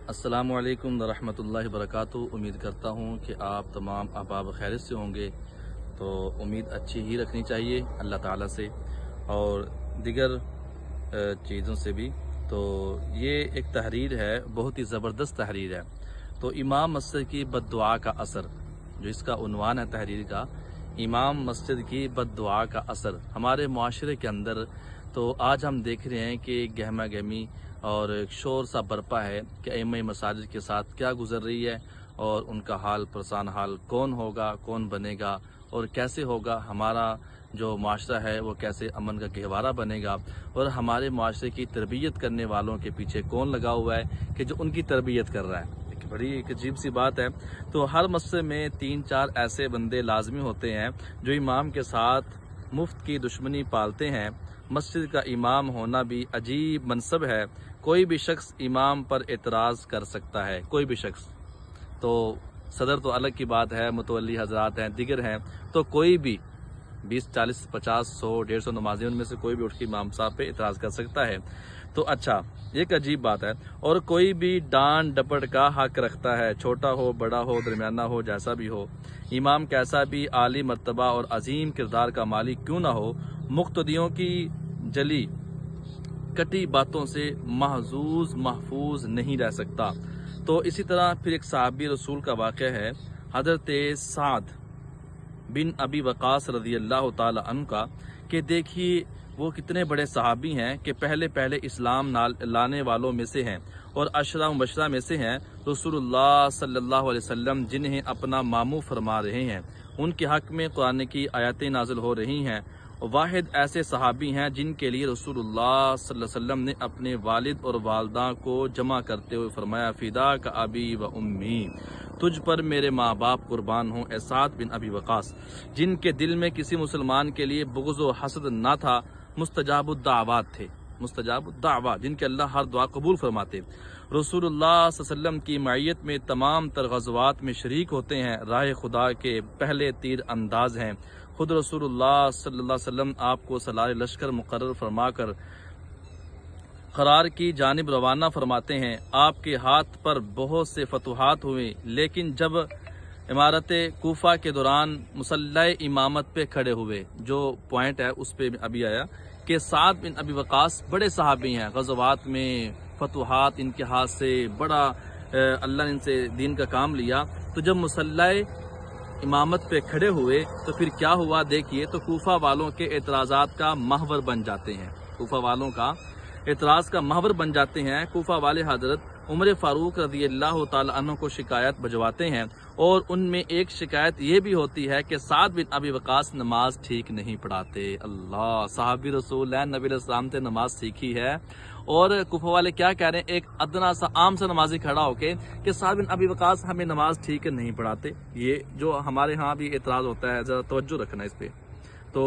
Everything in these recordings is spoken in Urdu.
السلام علیکم ورحمۃ اللہ وبرکاتہ۔ امید کرتا ہوں کہ آپ تمام احباب خیریت سے ہوں گے۔ تو امید اچھی ہی رکھنی چاہیے اللہ تعالیٰ سے اور دیگر چیزوں سے بھی۔ تو یہ ایک تحریر ہے، بہت ہی زبردست تحریر ہے۔ تو امام مسجد کی بد دعا کا اثر، جو اس کا عنوان ہے تحریر کا، امام مسجد کی بد دعا کا اثر ہمارے معاشرے کے اندر۔ تو آج ہم دیکھ رہے ہیں کہ گہما گہمی اور ایک شور سا برپا ہے کہ ائمہ مساجد کے ساتھ کیا گزر رہی ہے اور ان کا حال پرسان حال کون ہوگا، کون بنے گا اور کیسے ہوگا، ہمارا جو معاشرہ ہے وہ کیسے امن کا گہوارہ بنے گا، اور ہمارے معاشرے کی تربیت کرنے والوں کے پیچھے کون لگا ہوا ہے کہ جو ان کی تربیت کر رہا ہے۔ ایک بڑی ایک عجیب سی بات ہے۔ تو ہر مسجد میں 3-4 ایسے بندے لازمی ہوتے ہیں جو امام کے ساتھ مفت کی دشمنی پالتے ہیں۔ مسجد کا امام ہونا بھی عجیب منصب ہے۔ کوئی بھی شخص امام پر اعتراض کر سکتا ہے، کوئی بھی شخص۔ تو صدر تو الگ کی بات ہے، متولی حضرات ہیں، دیگر ہیں، تو کوئی بھی 20, 40, 50, 100, 150 نمازی ان میں سے کوئی بھی اٹھ کے امام صاحب پہ اعتراض کر سکتا ہے۔ تو اچھا، یہ ایک عجیب بات ہے۔ اور کوئی بھی ڈانٹ ڈپٹ کا حق رکھتا ہے، چھوٹا ہو، بڑا ہو، درمیانہ ہو، جیسا بھی ہو۔ امام کیسا بھی عالی مرتبہ اور عظیم کردار کا مالک کیوں نہ ہو، مقتدیوں کی جلی کٹی باتوں سے محفوظ نہیں رہ سکتا۔ تو اسی طرح پھر ایک صحابی رسول کا واقعہ ہے، حضرت سعد بن ابی وقاص رضی اللہ تعالی عنہ کا، کہ دیکھیے وہ کتنے بڑے صحابی ہیں کہ پہلے اسلام لانے والوں میں سے ہیں اور عشرہ مبشرہ میں سے ہیں۔ رسول اللہ صلی اللہ علیہ وسلم جنہیں اپنا ماموں فرما رہے ہیں، ان کے حق میں قرآن کی آیاتیں نازل ہو رہی ہیں۔ واحد ایسے صحابی ہیں جن کے لیے رسول اللہ صلی اللہ علیہ وسلم نے اپنے والد اور والدہ کو جمع کرتے ہوئے فرمایا، فدا کا ابی و امی، تجھ پر میرے ماں باپ قربان ہوں اے سعد بن ابی وقاص، جن کے دل میں کسی مسلمان کے لیے بغض و حسد نہ تھا، مستجاب الدعوات تھے، مستجاب الدعوات، جن کے اللہ ہر دعا قبول فرماتے۔ رسول اللہ صلی اللہ علیہ وسلم کی معیت میں تمام تر غزوات میں شریک ہوتے ہیں، راہ خدا کے پہلے تیر انداز ہیں۔ خود رسول اللہ صلی اللہ علیہ وسلم آپ کو سالار لشکر مقرر فرما کر قرار کی جانب روانہ فرماتے ہیں۔ آپ کے ہاتھ پر بہت سے فتوحات ہوئے، لیکن جب امارت کوفہ کے دوران مسلح امامت پہ کھڑے ہوئے، جو پوائنٹ ہے اس پہ ابھی آیا کہ سعد بن ابی وقاص بڑے صحابی ہیں، غزوات میں فتوحات ان کے ہاتھ سے بڑا اللہ نے ان سے دین کا کام لیا۔ تو جب مسلح امامت پہ کھڑے ہوئے تو پھر کیا ہوا دیکھیے، تو کوفہ والوں کے اعتراضات کا محور بن جاتے ہیں، کوفہ والوں کا اعتراض کا محور بن جاتے ہیں۔ کوفہ والے حضرت عمر فاروق رضی اللہ تعالی عنہ کو شکایت بھجواتے ہیں، اور ان میں ایک شکایت یہ بھی ہوتی ہے کہ سعد بن ابی وقاص نماز ٹھیک نہیں پڑھاتے۔ اللہ، صحابی رسول ہیں، نبی علیہ السلام سے نماز سیکھی ہے، اور کوفہ والے کیا کہہ رہے ہیں، ایک ادنا سا عام سا نمازی کھڑا ہو کے کہ سعد بن ابی وقاص ہمیں نماز ٹھیک نہیں پڑھاتے۔ یہ جو ہمارے ہاں بھی اعتراض ہوتا ہے، ذرا توجہ رکھنا اس پہ۔ تو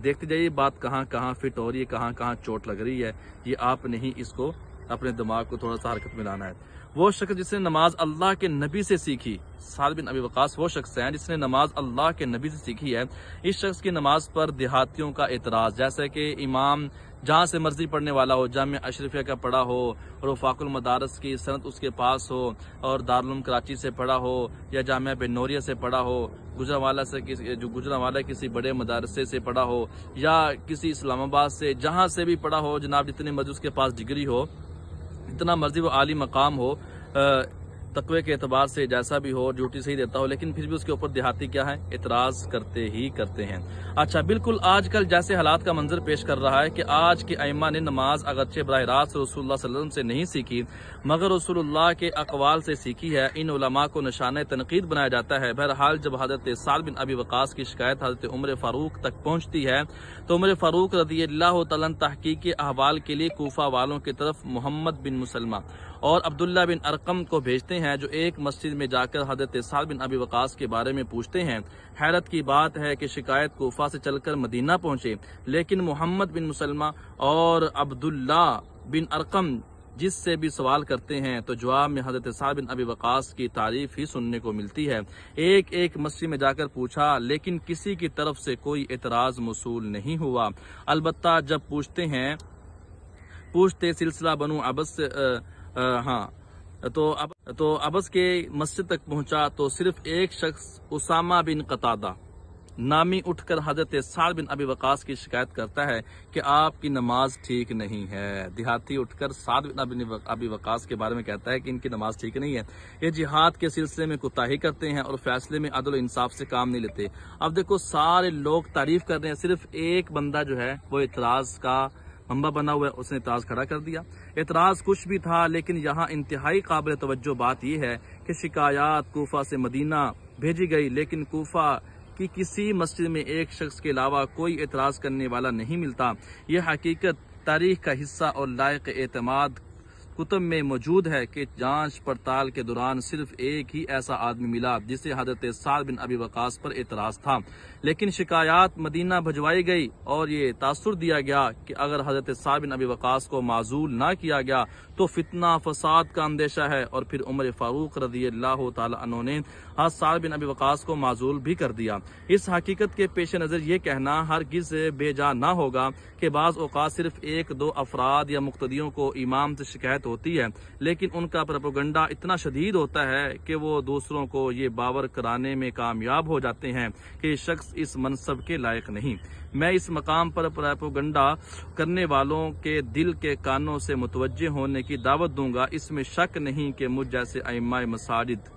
دیکھتے جائیے بات کہاں کہاں فٹ ہو رہی ہے، کہاں کہاں چوٹ لگ رہی ہے۔ یہ آپ نے ہی اس کو اپنے دماغ کو تھوڑا سا حرکت میں لانا ہے۔ وہ شخص جس نے نماز اللہ کے نبی سے سیکھی، سعد بن ابی وقاص وہ شخص ہیں جس نے نماز اللہ کے نبی سے سیکھی ہے۔ اس شخص کی نماز پر دیہاتیوں کا اعتراض، جیسے کہ امام جہاں سے مرضی پڑھنے والا ہو، جامعہ اشرفیہ کا پڑھا ہو اور وفاق المدارس کی سند اس کے پاس ہو، اور دارالعلوم کراچی سے پڑھا ہو یا جامعہ بن نوریہ سے پڑھا ہو، گجرانوالہ کسی بڑے مدرسے سے پڑھا ہو، یا کسی اسلام آباد سے، جہاں سے بھی پڑھا ہو جناب، جتنے مرضی اس کے پاس ڈگری ہو، اتنا مرضی وہ عالی مقام ہو، تقوی کے اعتبار سے جیسا بھی ہو، ڈیوٹی صحیح دیتا ہو، لیکن پھر بھی اس کے اوپر دیہاتی کیا ہے، اعتراض کرتے ہی کرتے ہیں۔ اچھا، بالکل آج کل جیسے حالات کا منظر پیش کر رہا ہے کہ آج کے ائمہ نے نماز اگرچہ براہ راست رسول اللہ صلی اللہ علیہ وسلم سے نہیں سیکھی، مگر رسول اللہ کے اقوال سے سیکھی ہے، ان علماء کو نشانہ تنقید بنایا جاتا ہے۔ بہرحال جب حضرت سعد بن ابی وقاص کی شکایت حضرت عمر فاروق تک پہنچتی ہے تو عمر فاروق رضی اللہ تعالیٰ عنہ تحقیق کے احوال کے لیے کوفہ والوں کی طرف محمد بن مسلمہ اور عبداللہ بن ارقم کو بھیجتے ہیں، جو ایک مسجد میں جا کر حضرت سعد بن ابی وقاص کے بارے میں پوچھتے ہیں۔ حیرت کی بات ہے کہ شکایت کوفہ سے چل کر مدینہ پہنچے، لیکن محمد بن مسلمہ اور عبداللہ بن ارقم جس سے بھی سوال کرتے ہیں تو جواب میں حضرت سعد بن ابی وقاص کی تعریف ہی سننے کو ملتی ہے۔ ایک مسجد میں جا کر پوچھا، لیکن کسی کی طرف سے کوئی اعتراض موصول نہیں ہوا۔ البتہ جب پوچھتے سلسلہ بنو عبس تو ابس کے مسجد تک پہنچا تو صرف ایک شخص اسامہ بن قتادہ نامی اٹھ کر حضرت سعد بن ابی وقاص کی شکایت کرتا ہے کہ آپ کی نماز ٹھیک نہیں ہے۔ دیہاتی اٹھ کر سعد بن ابی وقاص کے بارے میں کہتا ہے کہ ان کی نماز ٹھیک نہیں ہے، یہ جہاد کے سلسلے میں کوتاہی کرتے ہیں اور فیصلے میں عدل و انصاف سے کام نہیں لیتے۔ اب دیکھو سارے لوگ تعریف کر رہے ہیں، صرف ایک بندہ جو ہے وہ اعتراض کا منبع بنا ہوا ہے، اس نے اعتراض کھڑا کر دیا۔ اعتراض کچھ بھی تھا، لیکن یہاں انتہائی قابل توجہ بات یہ ہے کہ شکایات کوفہ سے مدینہ بھیجی گئی، لیکن کوفہ کہ کسی مسجد میں ایک شخص کے علاوہ کوئی اعتراض کرنے والا نہیں ملتا۔ یہ حقیقت تاریخ کا حصہ اور لائق اعتماد کتب میں موجود ہے کہ جانچ پڑتال کے دوران صرف ایک ہی ایسا آدمی ملا جسے حضرت سعد بن ابی وقاص پر اعتراض تھا، لیکن شکایات مدینہ بھجوائی گئی اور یہ تاثر دیا گیا کہ اگر حضرت سعد بن ابی وقاص کو معزول نہ کیا گیا تو فتنہ فساد کا اندیشہ ہے، اور پھر عمر فاروق رضی اللہ تعالی عنہ نے حضرت سعد بن ابی وقاص کو معزول بھی کر دیا۔ اس حقیقت کے پیش نظر یہ کہنا ہرگز بے جا نہ ہوگا کہ بعض اوقات صرف ایک دو افراد یا مقتدیوں کو امام سے شکایت ہوتی ہے، لیکن ان کا پروپیگنڈا اتنا شدید ہوتا ہے کہ وہ دوسروں کو یہ باور کرانے میں کامیاب ہو جاتے ہیں کہ یہ شخص اس منصب کے لائق نہیں۔ میں اس مقام پر پروپیگنڈا کرنے والوں کے دل کے کانوں سے متوجہ ہونے کی دعوت دوں گا۔ اس میں شک نہیں کہ مجھ جیسے ائمہ مساجد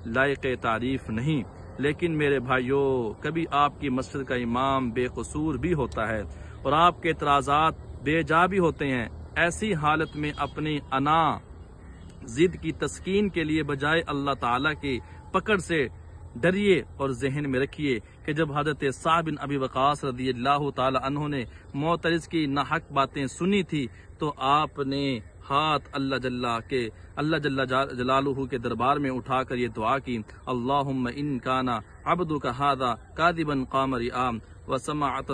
لائق تعریف نہیں، لیکن میرے بھائیوں کبھی آپ کی مسجد کا امام بے قصور بھی ہوتا ہے اور آپ کے اعتراضات بے جا بھی ہوتے ہیں۔ ایسی حالت میں اپنی انا ضد کی تسکین کے لیے بجائے اللہ تعالیٰ کی پکڑ سے ڈریے اور ذہن میں رکھیے کہ جب حضرت سعد بن ابی وقاص رضی اللہ تعالی عنہ نے معترض کی ناحق باتیں سنی تھی تو آپ نے ہاتھ اللہ جل جلالہ کے دربار میں اٹھا کر یہ دعا کی، اللہم ان کان عبدک ھذا کاذبا قام ریام وسمعۃ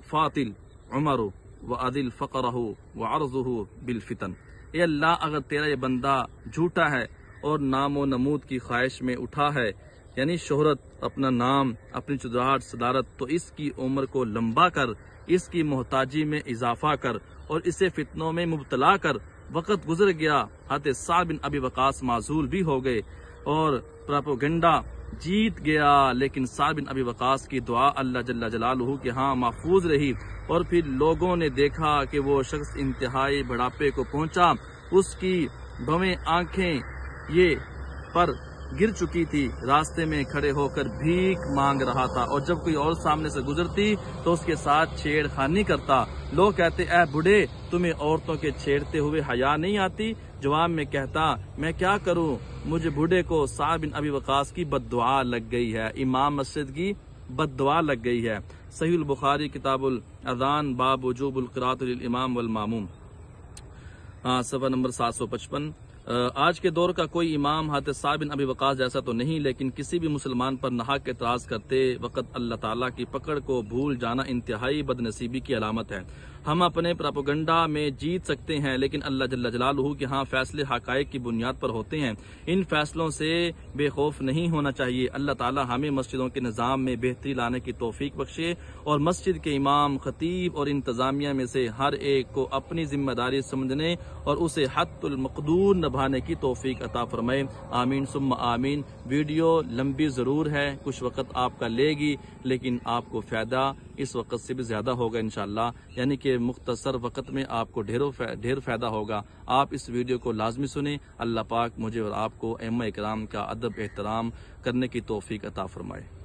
فاطل عمر وعدل فقرہ وعرضہ بالفتن۔ اے اللہ اگر تیرا یہ بندہ جھوٹا ہے اور نام و نمود کی خواہش میں اٹھا ہے، یعنی شہرت، اپنا نام، اپنی چودراہٹ، صدارت، تو اس کی عمر کو لمبا کر، اس کی محتاجی میں اضافہ کر اور اسے فتنوں میں مبتلا کر۔ وقت گزر گیا، حضرت سعد بن ابی وقاص معزول بھی ہو گئے اور پروپیگنڈا جیت گیا، لیکن سعد بن ابی وقاص کی دعا اللہ جل جلالہ کے ہاں محفوظ رہی، اور پھر لوگوں نے دیکھا کہ وہ شخص انتہائی بڑھاپے کو پہنچا، اس کی بھویں آنکھیں یہ پر گر چکی تھی، راستے میں کھڑے ہو کر بھیک مانگ رہا تھا، اور جب کوئی اور سامنے سے گزرتی تو اس کے ساتھ چھیڑ خانی کرتا۔ لوگ کہتے اے بوڑھے تمہیں عورتوں کے چھیڑتے ہوئے حیا نہیں آتی؟ جواب میں کہتا میں کیا کروں، مجھے بوڑھے کو سعد بن ابی وقاص کی بد دعا لگ گئی ہے، امام مسجد کی بد دعا لگ گئی ہے۔ صحیح البخاری کتاب الاذان باب وجوب القراءۃ للامام والماموم، صفحہ نمبر 755۔ آج کے دور کا کوئی امام حضرت سعد بن ابی وقاص جیسا تو نہیں، لیکن کسی بھی مسلمان پر ناحق اعتراض کرتے وقت اللہ تعالیٰ کی پکڑ کو بھول جانا انتہائی بد نصیبی کی علامت ہے۔ ہم اپنے پروپیگنڈا میں جیت سکتے ہیں، لیکن اللہ جل جلالہ کے ہاں فیصلے حقائق کی بنیاد پر ہوتے ہیں، ان فیصلوں سے بے خوف نہیں ہونا چاہیے۔ اللہ تعالیٰ ہمیں مسجدوں کے نظام میں بہتری لانے کی توفیق بخشے اور مسجد کے امام، خطیب اور انتظامیہ میں سے ہر ایک کو اپنی ذمہ داری سمجھنے اور اسے حد المقدور نبھانے کی توفیق عطا فرمائے، آمین ثم آمین۔ ویڈیو لمبی ضرور ہے، کچھ وقت آپ کا لے گی، لیکن آپ کو فائدہ اس وقت سے بھی زیادہ ہوگا انشاءاللہ، یعنی کہ مختصر وقت میں آپ کو ڈھیر فائدہ ہوگا۔ آپ اس ویڈیو کو لازمی سنیں۔ اللہ پاک مجھے اور آپ کو ائمہ اکرام کا ادب احترام کرنے کی توفیق عطا فرمائے۔